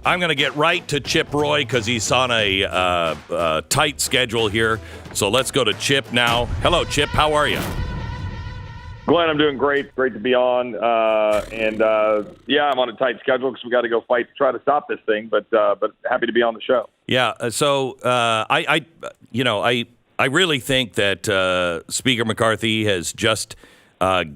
I'm going to get right to Chip Roy because he's on a tight schedule here. So let's go to Chip now. Hello, Chip. How are you? Glenn, I'm doing great. Great to be on. Yeah, I'm on a tight schedule because we got to go fight to try to stop this thing. But happy to be on the show. Yeah. So I really think that Speaker McCarthy has just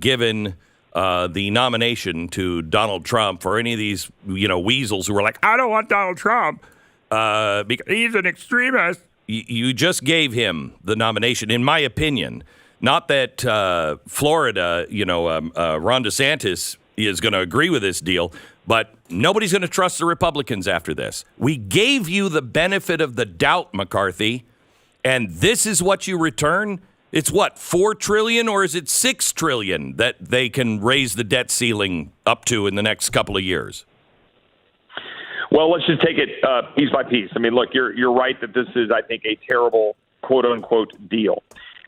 given the nomination to Donald Trump for any of these weasels who are like, I don't want Donald Trump because he's an extremist. You just gave him the nomination, in my opinion. Not that Florida, Ron DeSantis is going to agree with this deal, but nobody's going to trust the Republicans after this. We gave you the benefit of the doubt, McCarthy, and this is what you return? It's what, $4 trillion or is it $6 trillion that they can raise the debt ceiling up to in the next couple of years? Well, let's just take it piece by piece. I mean, look, you're right that this is, I think, a terrible quote unquote deal.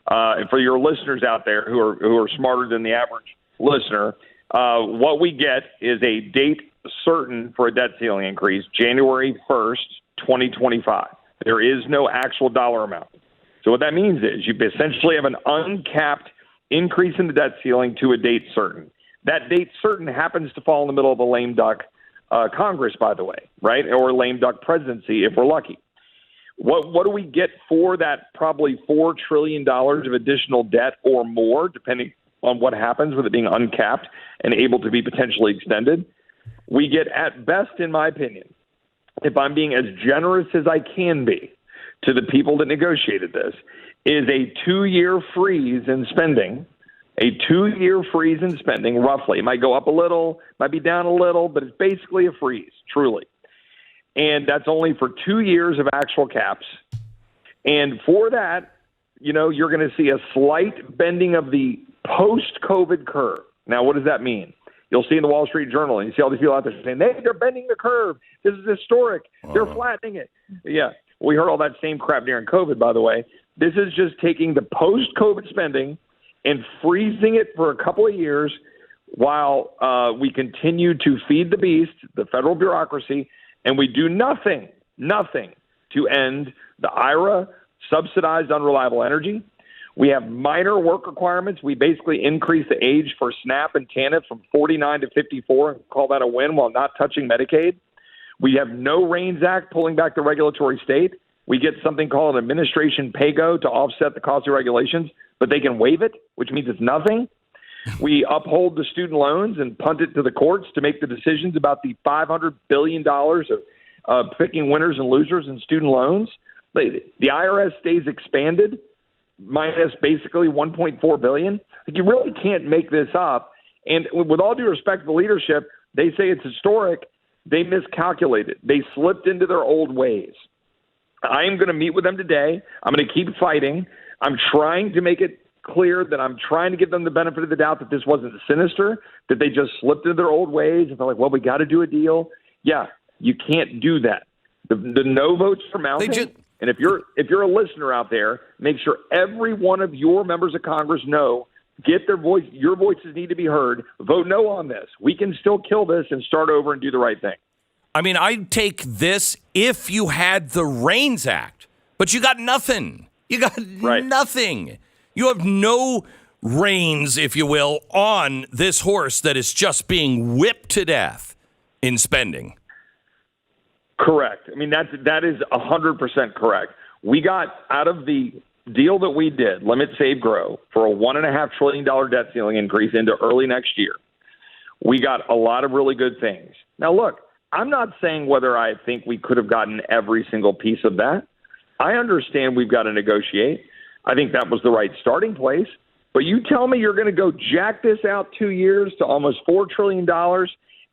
And for your listeners out there who are smarter than the average listener, what we get is a date certain for a debt ceiling increase, January 1st, 2025. There is no actual dollar amount. So what that means is you essentially have an uncapped increase in the debt ceiling to a date certain. That date certain happens to fall in the middle of a lame duck Congress, by the way, right? Or a lame duck presidency if we're lucky. What do we get for that probably $4 trillion of additional debt or more, depending on what happens with it being uncapped and able to be potentially extended? We get, at best, in my opinion, if I'm being as generous as I can be to the people that negotiated this, is a 2-year freeze in spending. A 2-year freeze in spending, roughly. It might go up a little, might be down a little, but it's basically a freeze, truly. And that's only for 2 years of actual caps. And for that, you're going to see a slight bending of the post-COVID curve. Now, what does that mean? You'll see in the Wall Street Journal, and you see all these people out there saying, they're bending the curve. This is historic. They're flattening it. Yeah, we heard all that same crap during COVID, by the way. This is just taking the post-COVID spending and freezing it for a couple of years while we continue to feed the beast, the federal bureaucracy, and we do nothing to end the IRA subsidized unreliable energy. We have minor work requirements. We basically increase the age for SNAP and TANF from 49 to 54 and call that a win while not touching Medicaid. We have no REINS Act pulling back the regulatory state. We get something called an administration pay-go to offset the cost of regulations, but they can waive it, which means it's nothing. We uphold the student loans and punt it to the courts to make the decisions about the $500 billion of picking winners and losers in student loans. The IRS stays expanded, minus basically $1.4 billion. You really can't make this up. And with all due respect to the leadership, they say it's historic. They miscalculated. They slipped into their old ways. I am going to meet with them today. I'm going to keep fighting. I'm trying to make it clear that I'm trying to give them the benefit of the doubt that this wasn't sinister, that they just slipped into their old ways and they're like, well, we got to do a deal. Yeah, you can't do that. The no votes are mounting. And if you're a listener out there, make sure every one of your members of Congress know, get their voice. Your voices need to be heard. Vote no on this. We can still kill this and start over and do the right thing. I mean, I'd take this if you had the REINS Act, but you got nothing. You got nothing. You have no reins, if you will, on this horse that is just being whipped to death in spending. Correct. I mean, that is 100% correct. We got out of the deal that we did, Limit, Save, Grow, for a $1.5 trillion debt ceiling increase into early next year. We got a lot of really good things. Now, look, I'm not saying whether I think we could have gotten every single piece of that. I understand we've got to negotiate. I think that was the right starting place. But you tell me you're going to go jack this out 2 years to almost $4 trillion,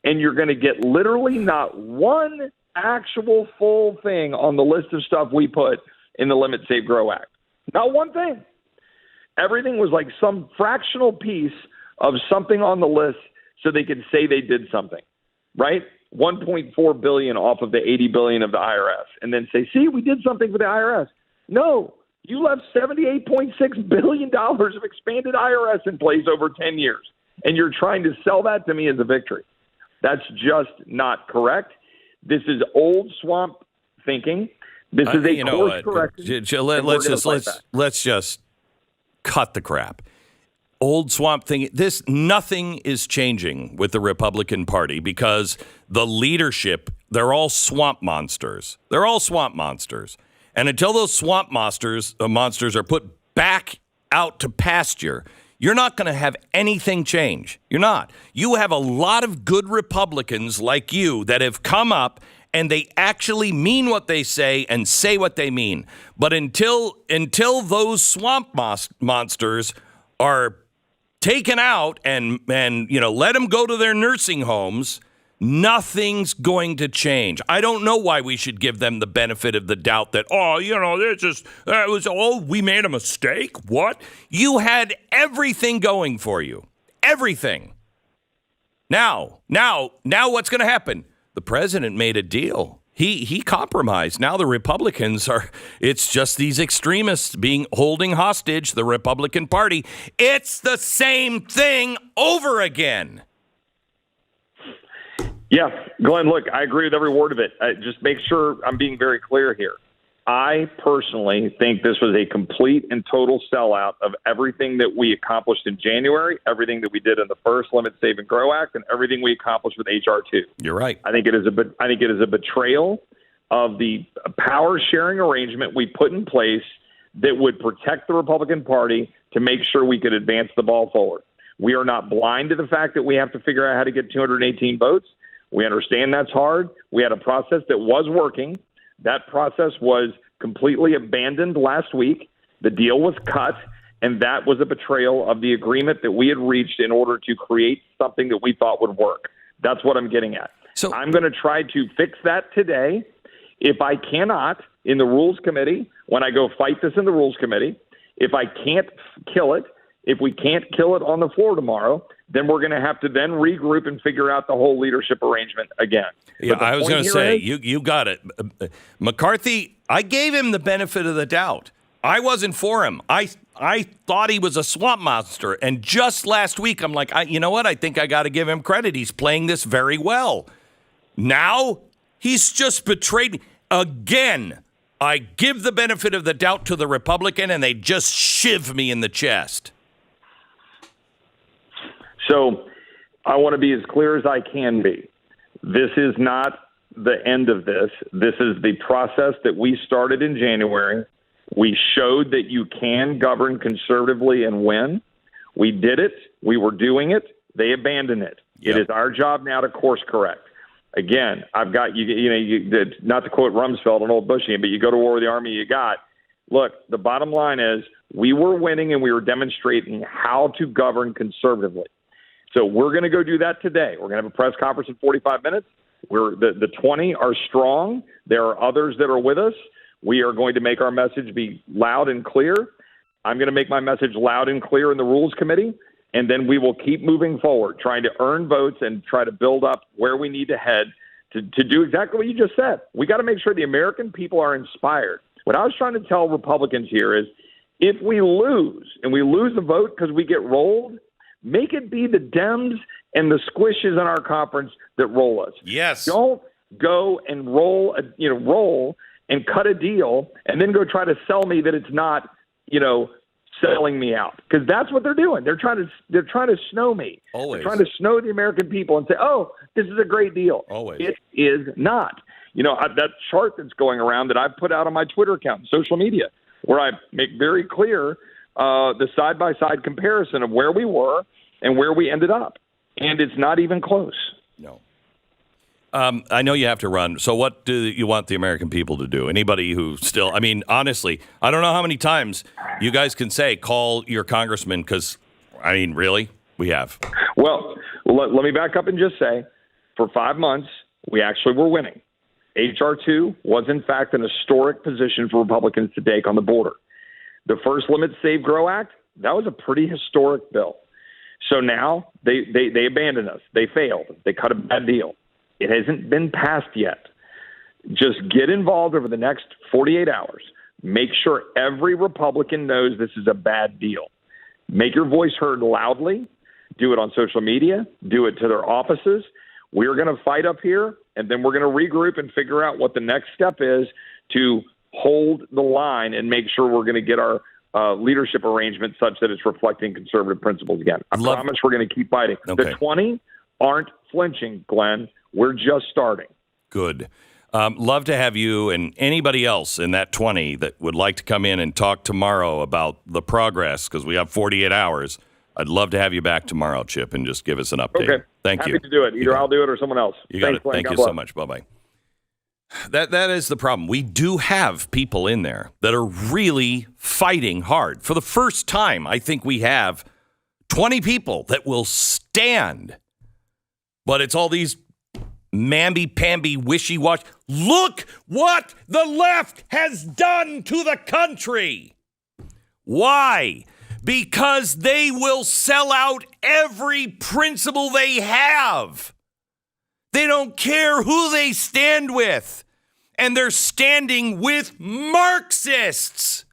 and you're going to get literally not one actual full thing on the list of stuff we put in the Limit, Save, Grow Act. Not one thing. Everything was like some fractional piece of something on the list so they could say they did something, right? $1.4 billion off of the $80 billion of the IRS, and then say, see, we did something for the IRS. No. You left $78.6 billion of expanded IRS in place over 10 years, and you're trying to sell that to me as a victory. That's just not correct. This is old swamp thinking. This is a course correction. Let's just cut the crap. Old swamp thing. Nothing is changing with the Republican Party because the leadership, they're all swamp monsters. They're all swamp monsters. And until those swamp monsters are put back out to pasture, you're not going to have anything change. You're not. You have a lot of good Republicans like you that have come up and they actually mean what they say and say what they mean. But until those swamp monsters are taken out and let them go to their nursing homes, nothing's going to change. I don't know why we should give them the benefit of the doubt that, we made a mistake. What? You had everything going for you. Everything. Now what's going to happen? The president made a deal. He compromised. Now the Republicans it's just these extremists holding hostage the Republican Party. It's the same thing over again. Yeah, Glenn, look, I agree with every word of it. Just make sure I'm being very clear here. I personally think this was a complete and total sellout of everything that we accomplished in January, everything that we did in the first Limit, Save, and Grow Act, and everything we accomplished with H.R. 2. You're right. I think it is a betrayal of the power-sharing arrangement we put in place that would protect the Republican Party to make sure we could advance the ball forward. We are not blind to the fact that we have to figure out how to get 218 votes. We understand that's hard. We had a process that was working. That process was completely abandoned last week. The deal was cut, and that was a betrayal of the agreement that we had reached in order to create something that we thought would work. That's what I'm getting at. So I'm going to try to fix that today. If I cannot, in the Rules Committee, when I go fight this in the Rules Committee, if I can't kill it, if we can't kill it on the floor tomorrow, then we're going to have to then regroup and figure out the whole leadership arrangement again. Yeah, I was going to say, you got it. McCarthy, I gave him the benefit of the doubt. I wasn't for him. I thought he was a swamp monster. And just last week, I'm like, you know what? I think I got to give him credit. He's playing this very well. Now, he's just betrayed me. Again, I give the benefit of the doubt to the Republican, and they just shiv me in the chest. So I want to be as clear as I can be. This is not the end of this. This is the process that we started in January. We showed that you can govern conservatively and win. We did it. We were doing it. They abandoned it. Yep. It is our job now to course correct. Again, I've got not to quote Rumsfeld, an old Bushian, but you go to war with the army you got. Look, the bottom line is we were winning and we were demonstrating how to govern conservatively. So we're going to go do that today. We're going to have a press conference in 45 minutes. The 20 are strong. There are others that are with us. We are going to make our message be loud and clear. I'm going to make my message loud and clear in the Rules Committee, and then we will keep moving forward, trying to earn votes and try to build up where we need to head to do exactly what you just said. We got to make sure the American people are inspired. What I was trying to tell Republicans here is if we lose, and we lose the vote because we get rolled, make it be the Dems and the squishes in our conference that roll us. Yes. Don't go and roll and cut a deal and then go try to sell me that it's not, selling me out, because that's what they're doing. They're trying to snow me. Always. They're trying to snow the American people and say, "Oh, this is a great deal." Always. It is not. That chart that's going around that I've put out on my Twitter account and social media, where I make very clear the side-by-side comparison of where we were and where we ended up. And it's not even close. No. I know you have to run. So what do you want the American people to do? Anybody who still, honestly, I don't know how many times you guys can say, call your congressman, because, really, we have. Well, let me back up and just say, for 5 months, we actually were winning. H.R. 2 was, in fact, an historic position for Republicans to take on the border. The first Limit, Save, Grow Act, that was a pretty historic bill. So now they abandoned us. They failed. They cut a bad deal. It hasn't been passed yet. Just get involved over the next 48 hours. Make sure every Republican knows this is a bad deal. Make your voice heard loudly. Do it on social media. Do it to their offices. We're going to fight up here and then we're going to regroup and figure out what the next step is to hold the line and make sure we're going to get our leadership arrangement such that it's reflecting conservative principles again. I promise we're going to keep fighting. Okay. The 20 aren't flinching, Glenn. We're just starting. Good. Love to have you and anybody else in that 20 that would like to come in and talk tomorrow about the progress, because we have 48 hours. I'd love to have you back tomorrow, Chip, and just give us an update. Okay. Thank you. Happy to do it. Either I'll do it or someone else. You got it. Glenn. Thank God you bless. so much. Bye-bye. That is the problem. We do have people in there that are really fighting hard. For the first time, I think we have 20 people that will stand. But it's all these mamby-pamby, wishy-washy. Look what the left has done to the country. Why? Because they will sell out every principle they have. They don't care who they stand with. And they're standing with Marxists.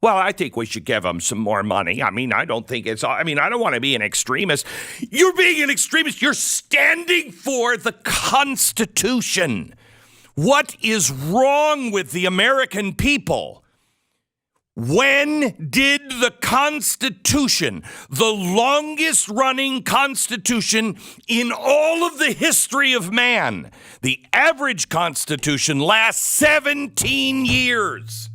Well, I think we should give them some more money. I mean, I don't want to be an extremist. You're being an extremist. You're standing for the Constitution. What is wrong with the American people? When did the Constitution, the longest running Constitution in all of the history of man, the average Constitution lasts 17 years.